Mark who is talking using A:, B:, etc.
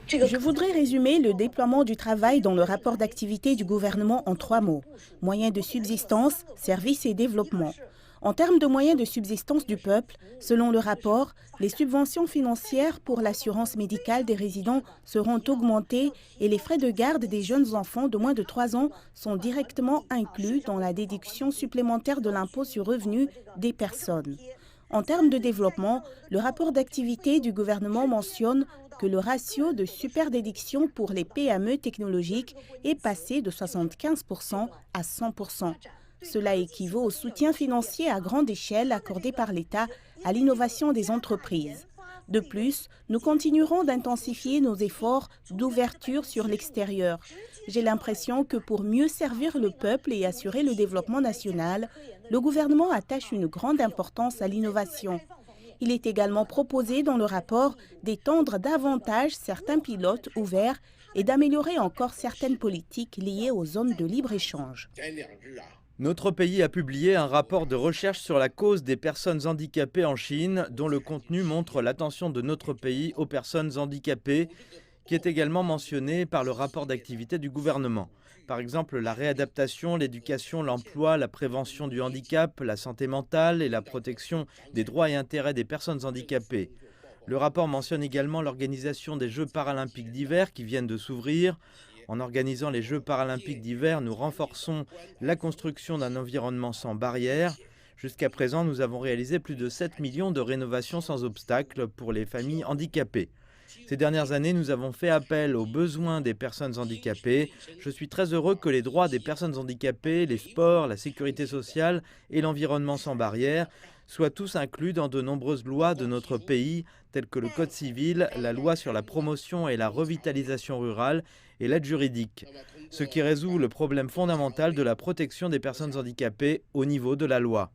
A: Je voudrais résumer le déploiement du travail dans le rapport d'activité du gouvernement en 3 mots. Moyens de subsistance, services et développement. En termes de moyens de subsistance du peuple, selon le rapport, les subventions financières pour l'assurance médicale des résidents seront augmentées et les frais de garde des jeunes enfants de moins de 3 ans sont directement inclus dans la déduction supplémentaire de l'impôt sur revenu des personnes. En termes de développement, le rapport d'activité du gouvernement mentionne que le ratio de superdéduction pour les PME technologiques est passé de 75% à 100%. Cela équivaut au soutien financier à grande échelle accordé par l'État à l'innovation des entreprises. De plus, nous continuerons d'intensifier nos efforts d'ouverture sur l'extérieur. J'ai l'impression que pour mieux servir le peuple et assurer le développement national, le gouvernement attache une grande importance à l'innovation. Il est également proposé dans le rapport d'étendre davantage certains pilotes ouverts et d'améliorer encore certaines politiques liées aux zones de libre-échange.
B: Notre pays a publié un rapport de recherche sur la cause des personnes handicapées en Chine, dont le contenu montre l'attention de notre pays aux personnes handicapées, qui est également mentionné par le rapport d'activité du gouvernement. Par exemple, la réadaptation, l'éducation, l'emploi, la prévention du handicap, la santé mentale et la protection des droits et intérêts des personnes handicapées. Le rapport mentionne également l'organisation des Jeux paralympiques d'hiver qui viennent de s'ouvrir. En organisant les Jeux paralympiques d'hiver, nous renforçons la construction d'un environnement sans barrières. Jusqu'à présent, nous avons réalisé plus de 7 millions de rénovations sans obstacle pour les familles handicapées. Ces dernières années, nous avons fait appel aux besoins des personnes handicapées. Je suis très heureux que les droits des personnes handicapées, les sports, la sécurité sociale et l'environnement sans barrières soient tous inclus dans de nombreuses lois de notre pays, telles que le Code civil, la loi sur la promotion et la revitalisation rurale et l'aide juridique, ce qui résout le problème fondamental de la protection des personnes handicapées au niveau de la loi.